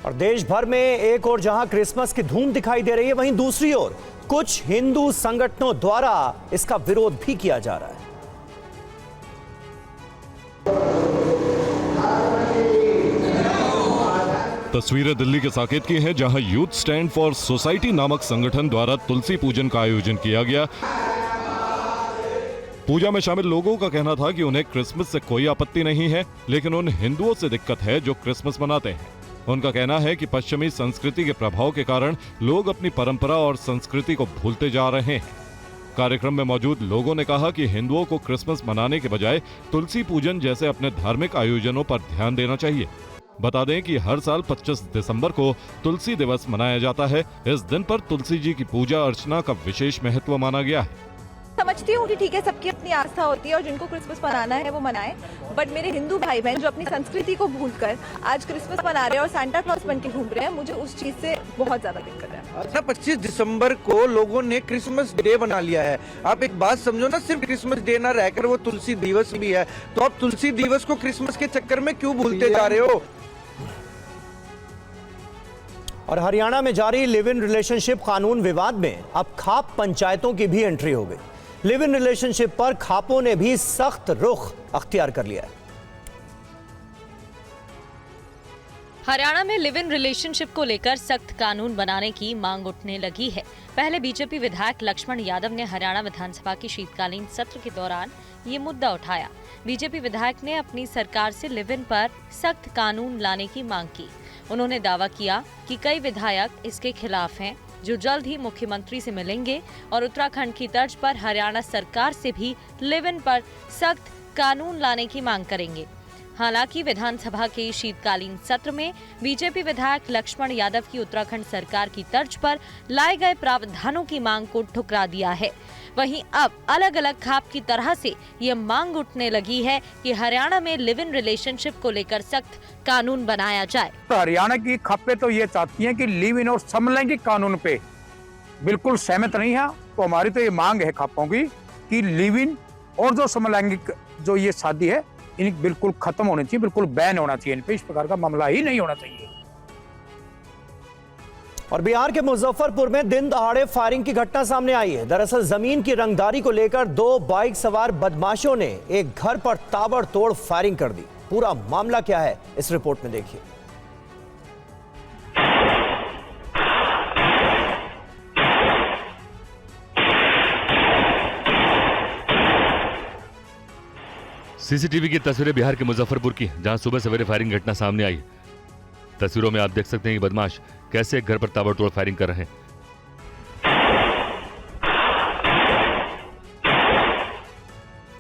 और देश भर में एक और जहां क्रिसमस की धूम दिखाई दे रही है, वहीं दूसरी ओर कुछ हिंदू संगठनों द्वारा इसका विरोध भी किया जा रहा है। तस्वीरें दिल्ली के साकेत की हैं, जहां यूथ स्टैंड फॉर सोसाइटी नामक संगठन द्वारा तुलसी पूजन का आयोजन किया गया। पूजा में शामिल लोगों का कहना था कि उन्हें क्रिसमस से कोई आपत्ति नहीं है, लेकिन उन हिंदुओं से दिक्कत है जो क्रिसमस मनाते हैं। उनका कहना है कि पश्चिमी संस्कृति के प्रभाव के कारण लोग अपनी परंपरा और संस्कृति को भूलते जा रहे हैं। कार्यक्रम में मौजूद लोगों ने कहा कि हिंदुओं को क्रिसमस मनाने के बजाय तुलसी पूजन जैसे अपने धार्मिक आयोजनों पर ध्यान देना चाहिए। बता दें कि हर साल 25 दिसंबर को तुलसी दिवस मनाया जाता है। इस दिन पर तुलसी जी की पूजा अर्चना का विशेष महत्व माना गया है। समझती हूँ कि ठीक है, सबकी अपनी आस्था होती है और जिनको क्रिसमस मनाना है वो मनाए, बट मेरे हिंदू भाई बहन जो अपनी संस्कृति को भूलकर आज क्रिसमस मना रहे हैं और सांता क्लॉज बन के घूम रहे हैं, मुझे उस चीज से बहुत ज्यादा दिक्कत है। अच्छा, 25 दिसंबर को लोगों ने क्रिसमस डे बना लिया है। आप एक बात समझो ना, सिर्फ क्रिसमस डे ना रहकर वो तुलसी दिवस भी है, तो आप तुलसी दिवस को क्रिसमस के चक्कर में क्यों भूलते जा रहे हो? और हरियाणा में जारी लिव इन रिलेशनशिप कानून विवाद में अब खाप पंचायतों की भी एंट्री हो गई। लिव इन रिलेशनशिप पर खापों ने भी सख्त रुख अख्तियार कर लिया है। हरियाणा में लिव इन रिलेशनशिप को लेकर सख्त कानून बनाने की मांग उठने लगी है। पहले बीजेपी विधायक लक्ष्मण यादव ने हरियाणा विधानसभा के शीतकालीन सत्र के दौरान ये मुद्दा उठाया। बीजेपी विधायक ने अपनी सरकार से लिव इन पर सख्त कानून लाने की मांग की। उन्होंने दावा किया कि कई विधायक इसके खिलाफ हैं, जो जल्द ही मुख्यमंत्री से मिलेंगे और उत्तराखंड की तर्ज पर हरियाणा सरकार से भी लिव इन पर सख्त कानून लाने की मांग करेंगे। हालांकि विधानसभा के शीतकालीन सत्र में बीजेपी विधायक लक्ष्मण यादव की उत्तराखंड सरकार की तर्ज पर लाए गए प्रावधानों की मांग को ठुकरा दिया है। वहीं अब अलग अलग खाप की तरह से ये मांग उठने लगी है कि हरियाणा में लिव इन रिलेशनशिप को लेकर सख्त कानून बनाया जाए। तो हरियाणा की खापें तो ये चाहती हैं कि लिव इन और समलैंगिक कानून पे बिल्कुल सहमत नहीं है। तो हमारी तो ये मांग है खापों की कि लिव इन और जो समलैंगिक जो ये शादी है, इन्हें बिल्कुल खत्म होनी चाहिए, बिल्कुल बैन होना चाहिए। इन पे इस प्रकार का मामला ही नहीं होना चाहिए। और बिहार के मुजफ्फरपुर में दिन दहाड़े फायरिंग की घटना सामने आई है। दरअसल जमीन की रंगदारी को लेकर 2 बाइक सवार बदमाशों ने एक घर पर ताबड़तोड़ फायरिंग कर दी। पूरा मामला क्या है, इस रिपोर्ट में देखिए। सीसीटीवी की तस्वीरें बिहार के मुजफ्फरपुर की, जहां सुबह सवेरे फायरिंग घटना सामने आई। तस्वीरों में आप देख सकते हैं कि बदमाश कैसे एक घर पर ताबड़तोड़ फायरिंग कर रहे हैं।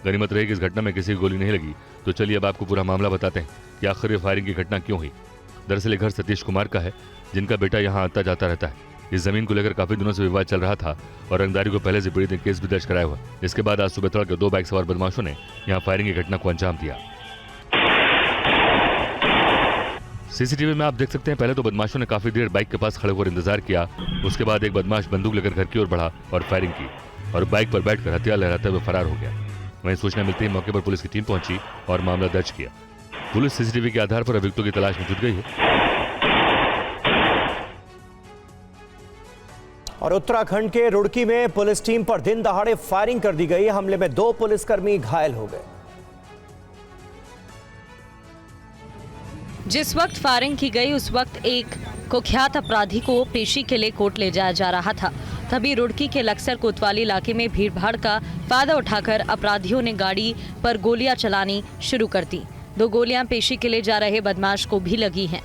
गनीमत रही कि इस घटना में किसी की गोली नहीं लगी। तो चलिए अब आपको पूरा मामला बताते हैं कि आखिर ये फायरिंग की घटना क्यों हुई। दरअसल ये घर सतीश कुमार का है, जिनका बेटा यहाँ आता जाता रहता है। इस जमीन को लेकर काफी दिनों से विवाद चल रहा था और रंगदारी को पहले से पीड़ित ने केस भी दर्ज कराया हुआ। इसके बाद आज सुबह तड़के 2 बाइक सवार बदमाशों ने यहाँ फायरिंग की घटना को अंजाम दिया। सीसीटीवी में आप देख सकते हैं, पहले तो बदमाशों ने काफी देर बाइक के पास खड़े होकर इंतजार किया। उसके बाद एक बदमाश बंदूक लेकर घर की ओर बढ़ा और फायरिंग की और बाइक पर बैठकर हथियार लहराते हुए फरार हो गया। वहीं सूचना मिलते ही मौके पर पुलिस की टीम पहुंची और मामला दर्ज किया। पुलिस सीसीटीवी के आधार पर अभियुक्तों की तलाश में जुट गई है। और उत्तराखंड के रुड़की में पुलिस टीम पर दिन दहाड़े फायरिंग कर दी गई। हमले में 2 पुलिसकर्मी घायल हो गए। जिस वक्त फायरिंग की गई उस वक्त एक कुख्यात अपराधी को पेशी के लिए कोर्ट ले जाया जा रहा था। तभी रुड़की के लक्सर कोतवाली इलाके में भीड़भाड़ का फायदा उठाकर अपराधियों ने गाड़ी पर गोलियां चलानी शुरू कर दी। 2 गोलियां पेशी के लिए जा रहे बदमाश को भी लगी हैं।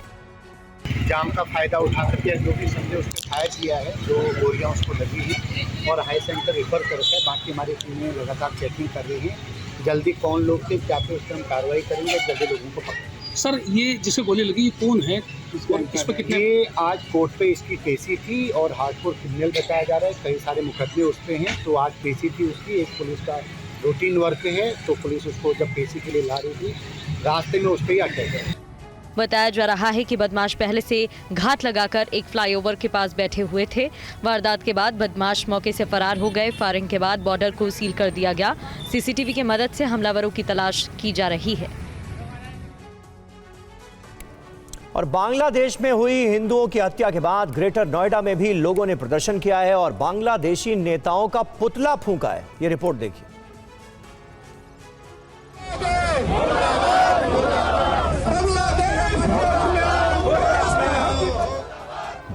जाम का फायदा उठा करके जो भी समझे उसने फायर किया है, 2 गोलियां उसको लगी है और हाई सेंटर रिफर करके है। बाकी हमारी टीमें लगातार चेकिंग कर रही है। जल्दी कौन लोग थे क्या पे उस पर हम कार्रवाई करेंगे, जल्दी लोगों को पकड़ेंगे। सर, ये जिसे गोली लगी ये कौन है? इस पर कितने? ये आज कोर्ट पे इसकी पेशी थी और हार्डकोर क्रिमिनल बताया जा रहा है। कई सारे मुकदमे उस पे हैं, तो आज पेशी थी उसकी। एक पुलिस का रूटीन वर्क है, तो पुलिस उसको जब पेशी के लिए ला रही थी, रास्ते में उस पर ही अटक गया। बताया जा रहा है कि बदमाश पहले से घात लगाकर एक फ्लाईओवर के पास बैठे हुए थे। वारदात के बाद बदमाश मौके से फरार हो गए। फायरिंग के बाद बॉर्डर को सील कर दिया गया। सीसीटीवी की मदद से हमलावरों की तलाश की जा रही है। और बांग्लादेश में हुई हिंदुओं की हत्या के बाद ग्रेटर नोएडा में भी लोगों ने प्रदर्शन किया है और बांग्लादेशी नेताओं का पुतला फूंका है। ये रिपोर्ट देखिए।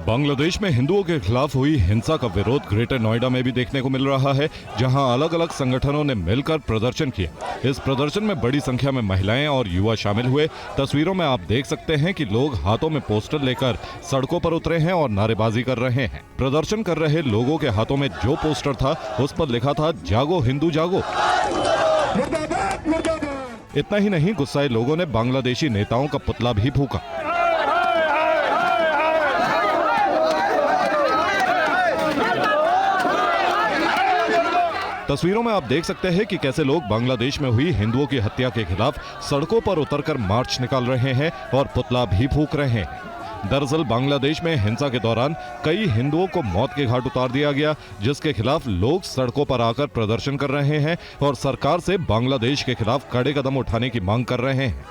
बांग्लादेश में हिंदुओं के खिलाफ हुई हिंसा का विरोध ग्रेटर नोएडा में भी देखने को मिल रहा है, जहां अलग अलग संगठनों ने मिलकर प्रदर्शन किया। इस प्रदर्शन में बड़ी संख्या में महिलाएं और युवा शामिल हुए। तस्वीरों में आप देख सकते हैं कि लोग हाथों में पोस्टर लेकर सड़कों पर उतरे हैं और नारेबाजी कर रहे हैं। प्रदर्शन कर रहे लोगों के हाथों में जो पोस्टर था उस पर लिखा था, जागो हिंदू जागो। इतना ही नहीं, गुस्साए लोगों ने बांग्लादेशी नेताओं का पुतला भी फूंका। तस्वीरों में आप देख सकते हैं कि कैसे लोग बांग्लादेश में हुई हिंदुओं की हत्या के खिलाफ सड़कों पर उतरकर मार्च निकाल रहे हैं और पुतला भी फूंक रहे हैं। दरअसल बांग्लादेश में हिंसा के दौरान कई हिंदुओं को मौत के घाट उतार दिया गया, जिसके खिलाफ लोग सड़कों पर आकर प्रदर्शन कर रहे हैं और सरकार से बांग्लादेश के खिलाफ कड़े कदम उठाने की मांग कर रहे हैं।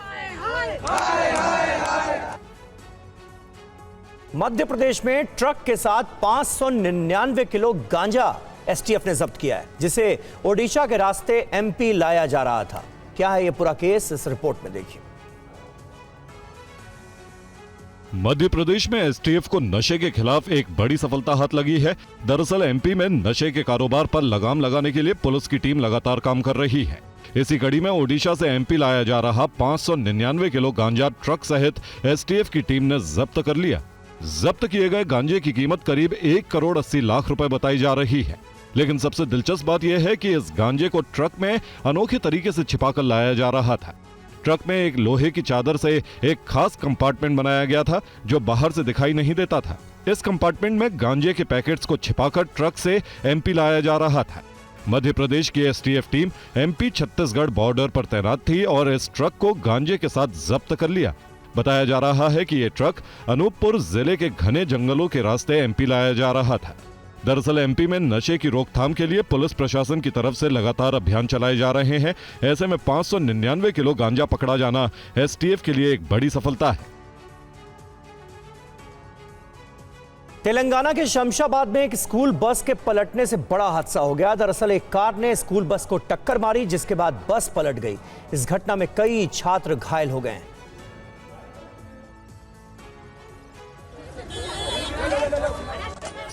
मध्य प्रदेश में ट्रक के साथ 599 किलो गांजा एसटीएफ ने जब्त किया है, जिसे ओडिशा के रास्ते एमपी लाया जा रहा था। क्या है यह पूरा केस, इस रिपोर्ट में देखिए। मध्य प्रदेश में एसटीएफ को नशे के खिलाफ एक बड़ी सफलता हाथ लगी है। दरअसल एमपी में नशे के कारोबार पर लगाम लगाने के लिए पुलिस की टीम लगातार काम कर रही है। इसी कड़ी में ओडिशा से एमपी लाया जा रहा 599 किलो गांजा ट्रक सहित एसटीएफ की टीम ने जब्त कर लिया। जब्त किए गए गांजे की कीमत करीब 1 करोड़ 80 लाख रुपए बताई जा रही है। लेकिन सबसे दिलचस्प बात यह है कि इस गांजे को ट्रक में अनोखे तरीके से छिपाकर लाया जा रहा था। ट्रक में एक लोहे की चादर से एक खास कंपार्टमेंट बनाया गया था, जो बाहर से दिखाई नहीं देता था। इस कंपार्टमेंट में गांजे के पैकेट्स को छिपाकर ट्रक से एमपी लाया जा रहा था। मध्य प्रदेश की STF team MP Chhattisgarh border पर तैनात थी और इस ट्रक को गांजे के साथ जब्त कर लिया। बताया जा रहा है कि यह ट्रक अनूपपुर जिले के घने जंगलों के रास्ते एमपी लाया जा रहा था। दरअसल एमपी में नशे की रोकथाम के लिए पुलिस प्रशासन की तरफ से लगातार अभियान चलाए जा रहे हैं। ऐसे में 599 किलो गांजा पकड़ा जाना एसटीएफ के लिए एक बड़ी सफलता है। तेलंगाना के शमशाबाद में एक स्कूल बस के पलटने से बड़ा हादसा हो गया। दरअसल एक कार ने स्कूल बस को टक्कर मारी, जिसके बाद बस पलट गई। इस घटना में कई छात्र घायल हो गए।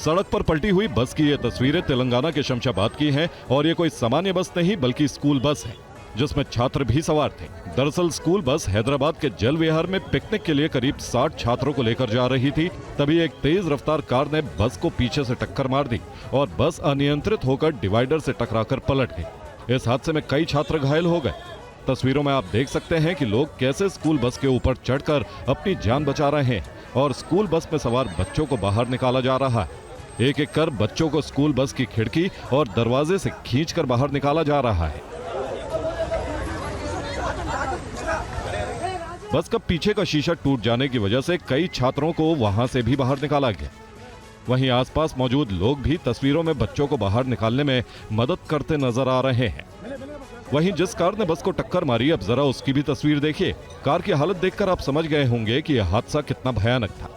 सड़क पर पलटी हुई बस की ये तस्वीरें तेलंगाना के शमशाबाद की हैं और ये कोई सामान्य बस नहीं बल्कि स्कूल बस है, जिसमें छात्र भी सवार थे। दरअसल स्कूल बस हैदराबाद के जल विहार में पिकनिक के लिए करीब 60 छात्रों को लेकर जा रही थी। तभी एक तेज रफ्तार कार ने बस को पीछे से टक्कर मार दी और बस अनियंत्रित होकर डिवाइडर से टकराकर पलट गई। इस हादसे में कई छात्र घायल हो गए। तस्वीरों में आप देख सकते हैं कि लोग कैसे स्कूल बस के ऊपर चढ़कर अपनी जान बचा रहे हैं और स्कूल बस में सवार बच्चों को बाहर निकाला जा रहा है। एक एक कर बच्चों को स्कूल बस की खिड़की और दरवाजे से खींचकर बाहर निकाला जा रहा है। बस का पीछे का शीशा टूट जाने की वजह से कई छात्रों को वहां से भी बाहर निकाला गया। वहीं आसपास मौजूद लोग भी तस्वीरों में बच्चों को बाहर निकालने में मदद करते नजर आ रहे हैं। वहीं जिस कार ने बस को टक्कर मारी, अब जरा उसकी भी तस्वीर देखिए। कार की हालत देखकर आप समझ गए होंगे कि यह हादसा कितना भयानक था।